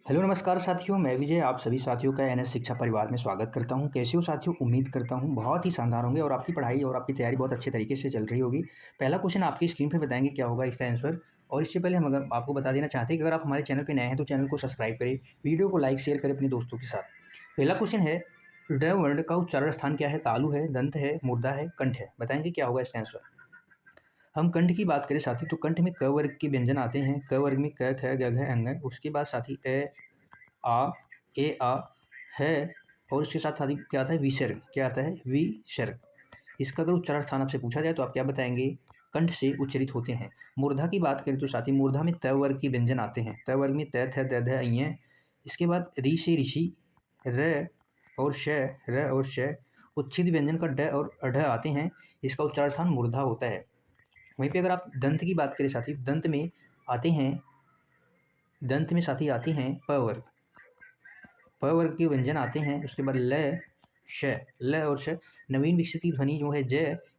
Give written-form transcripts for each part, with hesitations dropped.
Hello नमस्कार साथियों, मैं विजय आप सभी साथियों का एनएस शिक्षा परिवार में स्वागत करता हूं। कैसे हो साथियों? उम्मीद करता हूं बहुत ही शानदार होंगे और आपकी पढ़ाई और आपकी तैयारी बहुत अच्छे तरीके से चल रही होगी। पहला क्वेश्चन आपकी स्क्रीन पे बताएंगे क्या होगा इसका आंसर। और इससे पहले हम अगर आपको बता देना चाहते हैं कि अगर आप हमारे चैनल पर नए हैं तो चैनल को सब्सक्राइब करें, वीडियो को लाइक शेयर करें अपने दोस्तों के साथ। पहला क्वेश्चन है, ड वर्ण का उच्चारण स्थान क्या है? तालु है, दंत है, मुर्दा है, कंठ है। बताएंगे क्या होगा इसका आंसर। हम कंठ की बात करें साथी तो कंठ में क वर्ग के व्यंजन आते हैं। क वर्ग में क, ख, ग, घ, अंग है। उसके बाद साथी आ, ए, आ है। और उसके साथ साथी क्या आता है? विसर्ग। क्या आता है? विसर्ग। इसका अगर उच्चारण स्थान आपसे पूछा जाए तो आप क्या बताएंगे? कंठ से उच्चरित होते हैं। मूर्धा की बात करें तो साथी मूर्धा में त वर्ग के व्यंजन आते हैं। त वर्ग में त, थ, द, ध, ऐ हैं। इसके बाद री से ऋषि, र और श, र और श उच्छिद व्यंजन का ड और अढ़ आते हैं। इसका उच्चारण स्थान मूर्धा होता है। वहीं पे अगर आप दंत की बात करें साथी, दंत में आते हैं, दंत में साथी आते हैं प वर्ग। प वर्ग के व्यंजन आते हैं। उसके बाद ल, श, ल और श। नवीन विकसित की ध्वनि जो है ज,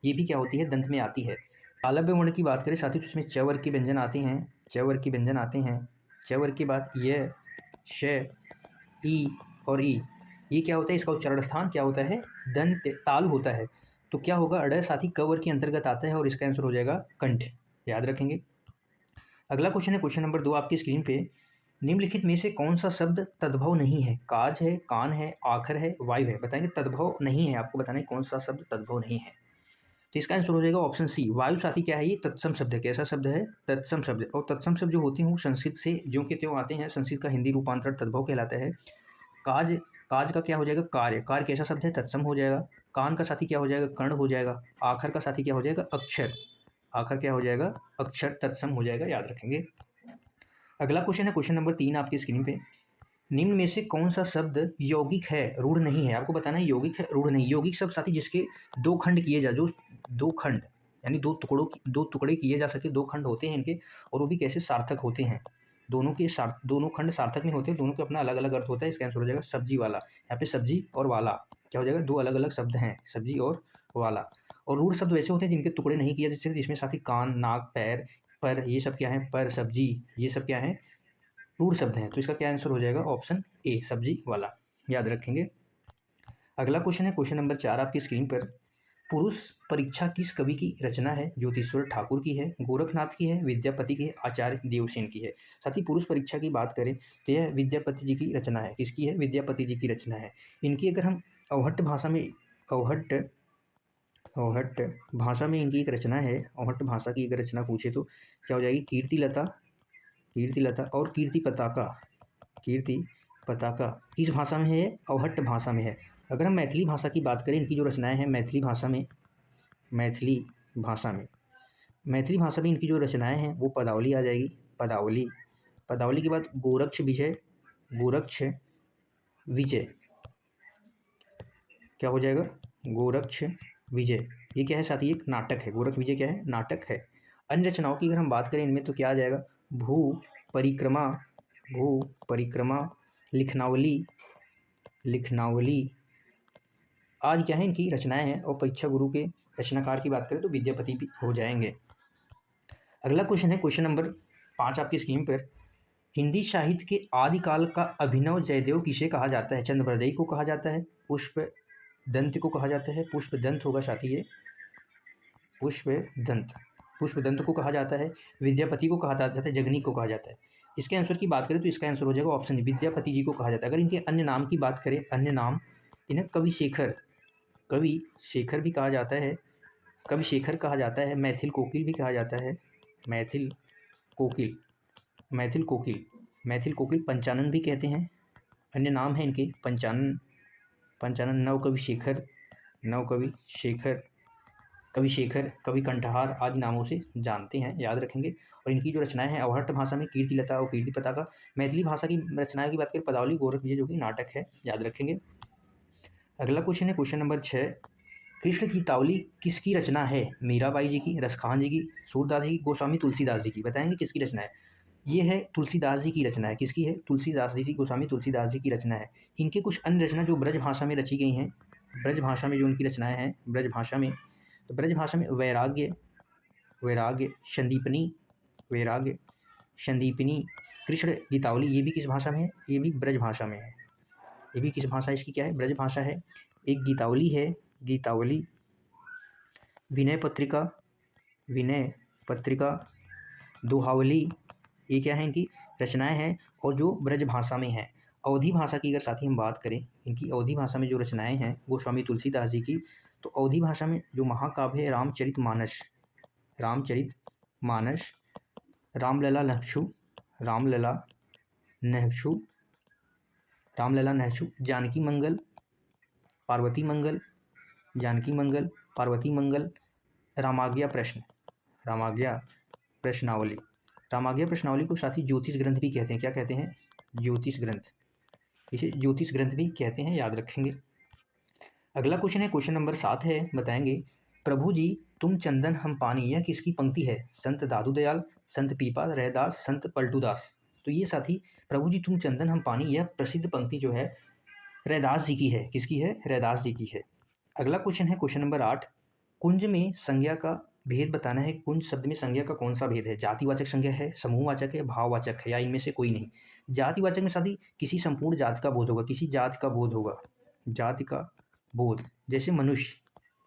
ये भी क्या होती है? दंत में आती है। तालव्य वर्ण की बात करें साथी तो इसमें च वर्ग के व्यंजन आते हैं। च वर्ग के व्यंजन आते हैं। च वर्ग के बाद य, श, ई और ई। ये क्या होता है? इसका उच्चारण स्थान क्या होता है? दंत तालु होता है। तो क्या होगा? अड़ साथी क वर्ग के अंतर्गत आता है और इसका आंसर हो जाएगा कंठ। याद रखेंगे। अगला क्वेश्चन है क्वेश्चन नंबर 2 आपकी स्क्रीन पे। निम्नलिखित में से कौन सा शब्द तद्भव नहीं है? काज है, कान है, आखर है, वायु है। बताएंगे तद्भव नहीं है, आपको बताना है कौन सा शब्द तद्भव नहीं है। तो इसका आंसर हो जाएगा ऑप्शन सी, वायु। साथी क्या है? ये तत्सम शब्द है। कैसा शब्द है? तत्सम शब्द है। और तत्सम शब्द जो होते हैं वो संस्कृत से ज्यों के त्यों आते हैं। संस्कृत का हिंदी रूपांतरण तद्भव कहलाता है। काज, काज का क्या हो जाएगा? कार्य। कार्य कैसा शब्द है? तत्सम हो जाएगा। कान का साथी क्या हो जाएगा? कर्ण हो जाएगा। आखर का साथी क्या हो जाएगा? अक्षर। आखर क्या हो जाएगा? अक्षर। तत्सम हो जाएगा। याद रखेंगे। अगला क्वेश्चन है क्वेश्चन नंबर 3 आपकी स्क्रीन पे। निम्न में से कौन सा शब्द यौगिक है, रूढ़ नहीं है? आपको बताना है यौगिक है, रूढ़ नहीं। यौगिक शब्द साथी जिसके दो खंड किए जा, जो दो खंड यानी दो टुकड़े किए जा सके, दो खंड होते हैं इनके। और वो भी कैसे? सार्थक होते हैं। दोनों खंड सार्थक में होते हैं। दोनों का अपना अलग अलग अर्थ होता है। इसका आंसर हो जाएगा सब्जी वाला। यहाँ पे सब्जी और वाला क्या हो जाएगा? दो अलग अलग शब्द हैं, सब्जी और वाला। और रूढ़ शब्द वैसे होते हैं जिनके टुकड़े नहीं किए जा, जिसमें साथी कान, नाक, पैर, पर, ये सब क्या है? पर, सब्जी, ये सब क्या है? रूढ़ शब्द हैं। तो इसका क्या आंसर हो जाएगा? ऑप्शन ए, सब्जी वाला। याद रखेंगे। अगला क्वेश्चन है क्वेश्चन नंबर 4 आपकी स्क्रीन पर। पुरुष परीक्षा किस कवि की रचना है? ज्योतिश्वर ठाकुर की है, गोरखनाथ की है, विद्यापति की है, आचार्य देवसेन की है। साथ ही पुरुष परीक्षा की बात करें तो यह विद्यापति जी की रचना है। किसकी है? विद्यापति जी की रचना है। इनकी अगर हम अवहट्ट भाषा में अवहट्ट अवहट्ट भाषा में इनकी एक रचना है। अवहट्ट भाषा की एक रचना पूछे तो क्या हो जाएगी? कीर्तिलता, कीर्तिलता और कीर्ति पताका। कीर्ति पताका किस भाषा में है? अवहट्ट भाषा में है। अगर हम मैथिली भाषा की बात करें, इनकी जो रचनाएं हैं मैथिली भाषा में, मैथिली भाषा में मैथिली भाषा में इनकी जो रचनाएं हैं वो पदावली आ जाएगी। पदावली। पदावली के बाद गोरक्ष विजय, गोरक्ष विजय क्या हो जाएगा? गोरक्ष विजय। ये क्या है साथी? एक नाटक है। गोरक्ष विजय क्या है? नाटक है। अन्य रचनाओं की अगर हम बात करें इनमें तो क्या आ जाएगा? भू परिक्रमा, भू परिक्रमा, लिखनावली, लिखनावली आज क्या है इनकी रचनाएं हैं। और परीक्षा गुरु के रचनाकार की बात करें तो विद्यापति भी हो जाएंगे। अगला क्वेश्चन है क्वेश्चन नंबर 5 आपकी स्क्रीन पर। हिंदी साहित्य के आदिकाल का अभिनव जयदेव किसे कहा जाता है? चंद्रवरदई को कहा जाता है, पुष्प दंत को कहा जाता है। पुष्प दंत होगा साथी, ये पुष्प दंत, पुष्प दंत को कहा जाता है। विद्यापति को कहा जाता है, जगनी को कहा जाता है। इसके आंसर की बात करें तो इसका आंसर हो जाएगा ऑप्शन विद्यापति जी को कहा जाता है। अगर इनके अन्य नाम की बात करें, अन्य नाम, इन्हें कवि शेखर, कवि शेखर भी कहा जाता है। कवि शेखर कहा जाता है। मैथिल कोकिल भी कहा जाता है। मैथिल कोकिल, मैथिल कोकिल, मैथिल कोकिल, पंचानन भी कहते हैं। अन्य नाम है इनके पंचानन, पंचानन, नवकवि शेखर, नवकवि शेखर, कवि शेखर, कवि कंठहार आदि नामों से जानते हैं। याद रखेंगे। और इनकी जो रचनाएं हैं अवहट्ट भाषा में कीर्तिलता और कीर्ति पताका। मैथिली भाषा की रचनाओं की बात करें पदावली, गोरख विजय जो कि नाटक है। याद रखेंगे। अगला क्वेश्चन है क्वेश्चन नंबर 6। कृष्ण की तावली किसकी रचना है? मीराबाई जी की, रसखान जी की, सूरदास जी की, गोस्वामी तुलसीदास जी की। बताएंगे किसकी रचना है? ये है तुलसीदास जी की रचना है। किसकी है? तुलसीदास जी की, गोस्वामी तुलसीदास जी की रचना है। इनके कुछ अन्य रचना जो ब्रज भाषा में रची गई हैं, ब्रज भाषा में जो उनकी रचनाएं हैं ब्रज भाषा में, तो ब्रज भाषा में वैराग्य, वैराग्य, संदीपनी, वैराग्य, संदीपनी, कृष्ण गीतावली, ये भी किस भाषा में है? ये भी ब्रज भाषा में है। ये भी किस भाषा इसकी क्या है? ब्रज भाषा है। एक गीतावली है, गीतावली, विनय पत्रिका, विनय पत्रिका, दोहावली, ये क्या है? इनकी रचनाएं हैं और जो ब्रज भाषा में है। अवधी भाषा की अगर साथ ही हम बात करें, इनकी अवधी भाषा में जो रचनाएं हैं वो स्वामी तुलसीदास जी की। तो अवधी भाषा में जो महाकाव्य है रामचरितमानस, रामचरितमानस, रामलला नहशु, रामलला नहशु, रामलला नहशु, जानकी मंगल, पार्वती मंगल, जानकी मंगल, पार्वती मंगल, रामाज्ञा प्रश्न, रामाज्ञा प्रश्नावली। रामाज्ञा प्रश्नावली को साथ ही ज्योतिष ग्रंथ भी कहते हैं। क्या कहते हैं? ज्योतिष ग्रंथ। इसे ज्योतिष ग्रंथ भी कहते हैं, याद रखेंगे। अगला क्वेश्चन है, क्वेश्चन नंबर 7 है, बताएंगे प्रभु जी तुम चंदन हम पानी, यह किसकी पंक्ति है? संत दादू दयाल, संत पीपा रैदास, संत पलटूदास। तो ये साथी प्रभु जी तुम चंदन हम पानी, यह प्रसिद्ध पंक्ति जो है रैदास जी की है। किसकी है? रैदास जी की है। अगला क्वेश्चन है, क्वेश्चन नंबर 8, कुंज में संज्ञा का भेद बताना है। कुंज शब्द में संज्ञा का कौन सा भेद है? जातिवाचक संज्ञा है, समूहवाचक है, भाववाचक है, या इनमें से कोई नहीं? जातिवाचक में साथी किसी संपूर्ण जाति का बोध होगा, किसी जाति का बोध होगा, जाति का बोध, जैसे मनुष्य,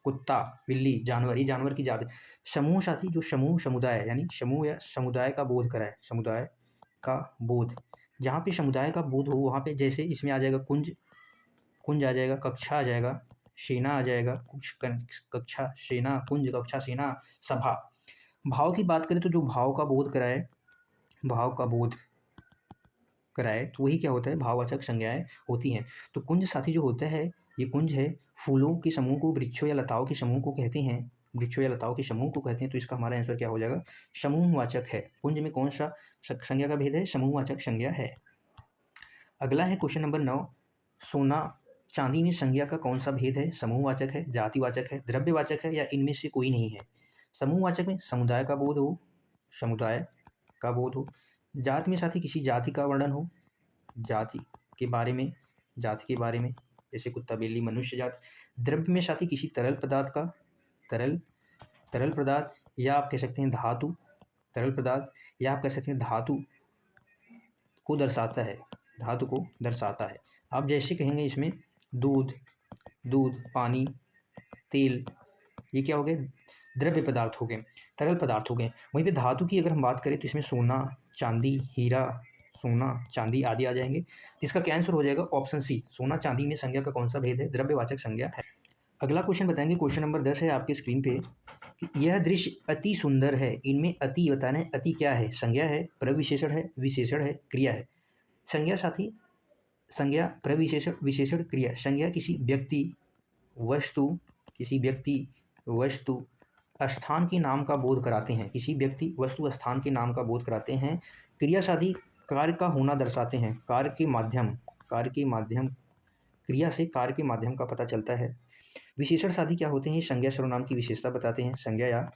कुत्ता, बिल्ली, जानवर, ये जानवर की जाति। समूह साथी जो समूह, समुदाय, यानी समूह या समुदाय का बोध कराए, समुदाय का बोध। जहाँ पे समुदाय का बोध हो वहाँ पे जैसे इसमें आ जाएगा कुंज, कुंज आ जाएगा, कक्षा आ जाएगा, सेना आ जाएगा, कुछ कक्षा, सेना, कुंज, कक्षा, सेना, सभा। भाव की बात करें तो जो भाव का बोध कराए, भाव का बोध कराए तो वही क्या होता है? भाववाचक संज्ञाएं होती हैं। तो कुंज साथी जो होता है, ये कुंज है, फूलों के समूह को, वृक्षों या लताओं के समूह को कहते हैं, वृक्षों या लताओं के समूह को कहते हैं। तो इसका हमारा आंसर क्या हो जाएगा? समूहवाचक है। कुंज में कौन सा संज्ञा का भेद है? समूहवाचक संज्ञा है। अगला है क्वेश्चन नंबर 9, सोना चांदी में संज्ञा का कौन सा भेद है? समूहवाचक है, जातिवाचक है, द्रव्यवाचक है, या इनमें से कोई नहीं है? समूहवाचक में समुदाय का बोध हो, समुदाय का बोध हो। जाति में साथी किसी जाति का वर्णन हो, जाति के बारे में, जाति के बारे में, जैसे कुत्ता, बिल्ली, मनुष्य जाति। द्रव्य में साथी किसी तरल पदार्थ का, तरल पदार्थ, या आप कह सकते हैं धातु, तरल पदार्थ, या आप कह सकते हैं धातु को दर्शाता है, धातु को दर्शाता है। आप जैसे कहेंगे इसमें दूध, पानी, तेल, ये क्या हो गए? द्रव्य पदार्थ हो गए, तरल पदार्थ हो गए। वहीं पे धातु की अगर हम बात करें तो इसमें सोना, चांदी, हीरा, सोना, चांदी आदि आ जाएंगे। इसका क्या आंसर हो जाएगा? ऑप्शन सी, सोना चांदी में संज्ञा का कौन सा भेद है? द्रव्यवाचक संज्ञा है। अगला क्वेश्चन बताएंगे, क्वेश्चन नंबर 10 है आपके स्क्रीन पे, कि यह दृश्य अति सुंदर है। इनमें अति बताना है। अति क्या है? संज्ञा है, प्रविशेषण है, विशेषण है, क्रिया है। संज्ञा साथी, संज्ञा, प्रविशेषण, विशेषण, क्रिया। संज्ञा किसी व्यक्ति, वस्तु, किसी व्यक्ति, वस्तु, स्थान के नाम का बोध कराते हैं। किसी व्यक्ति, वस्तु, स्थान के नाम का बोध कराते हैं। क्रिया साथी कार्य का होना दर्शाते हैं, कार्य के माध्यम, कार्य के माध्यम, क्रिया से कार्य के माध्यम का पता चलता है। विशेषण साथी क्या होते हैं? संज्ञा सर्वनाम की विशेषता बताते हैं, संज्ञा या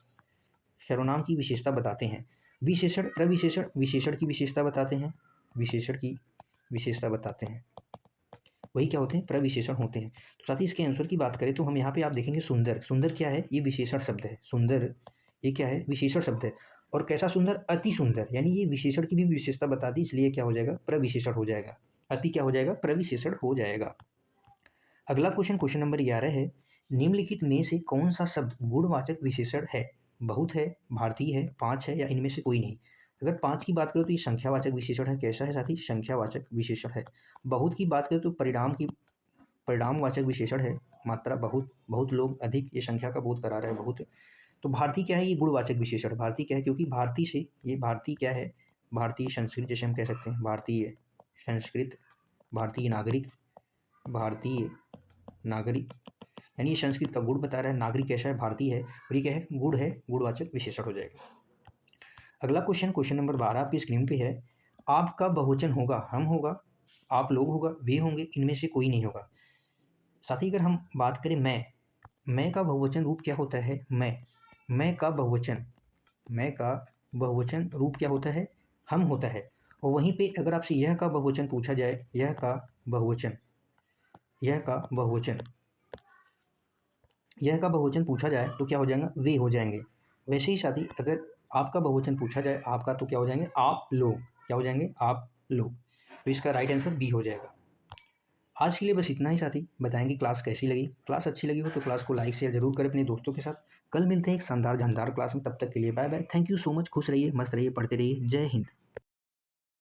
सर्वनाम की विशेषता बताते हैं। विशेषण, प्रविशेषण, विशेषण की विशेषता बताते हैं, विशेषण की विशेषता बताते हैं, वही क्या होते हैं? प्रविशेषण होते हैं। तो साथ ही इसके आंसर की बात करें तो हम यहाँ पे आप देखेंगे सुंदर, सुंदर क्या है? ये विशेषण शब्द है, सुंदर ये क्या है? विशेषण शब्द है। और कैसा सुंदर? अति सुंदर, यानी ये विशेषण की भी विशेषता बता दी, इसलिए क्या हो जाएगा? प्रविशेषण हो जाएगा। अति क्या हो जाएगा? प्रविशेषण हो जाएगा। अगला क्वेश्चन, क्वेश्चन नंबर 11 है, निम्नलिखित में से कौन सा शब्द गुणवाचक विशेषण है? बहुत है, भारतीय है, पाँच है, या इनमें से कोई नहीं? अगर पाँच की बात करें तो ये संख्यावाचक विशेषण है। कैसा है साथी? संख्यावाचक विशेषण है। बहुत की बात करें तो परिणामवाचक विशेषण है। मात्रा, बहुत, बहुत लोग, अधिक, ये संख्या का बोध करा रहा है, बहुत। तो भारतीय क्या है? ये गुणवाचक विशेषण। भारतीय क्या है? क्योंकि भारतीय से, ये भारतीय क्या है? भारतीय संस्कृत, जैसे हम कह सकते हैं भारतीय संस्कृत, भारतीय नागरिक, भारतीय नागरिक, यानी ये संस्कृत का गुण बता रहा है। नागरिक कैसा है? भारतीय है, और ये क्या है? गुण है, गुणवाचक विशेषण हो जाएगा। अगला क्वेश्चन, क्वेश्चन नंबर 12 आपकी स्क्रीन पे है, आपका बहुवचन होगा, हम होगा, आप लोग होगा, वे होंगे, इनमें से कोई नहीं होगा। साथ ही अगर हम बात करें मैं का बहुवचन रूप क्या होता है? मैं का बहुवचन, मैं का बहुवचन रूप क्या होता है? हम होता है। और वहीं पे अगर आपसे यह का बहुवचन पूछा जाए, यह का बहुवचन, यह का बहुवचन, यह का बहुवचन पूछा जाए तो क्या हो जाएगा? वे हो जाएंगे। वैसे ही साथी अगर आपका बहुवचन पूछा जाए, आपका, तो क्या हो जाएंगे? आप लोग, क्या हो जाएंगे? आप लोग। तो इसका राइट आंसर बी हो जाएगा। आज के लिए बस इतना ही साथी। बताएंगे क्लास कैसी लगी। क्लास अच्छी लगी हो तो क्लास को लाइक शेयर जरूर करें अपने दोस्तों के साथ। कल मिलते हैं एक शानदार जानदार क्लास में। तब तक के लिए bye bye. Thank you so much. खुश रहिए, मस्त रहिए, पढ़ते रहिए। जय हिंद।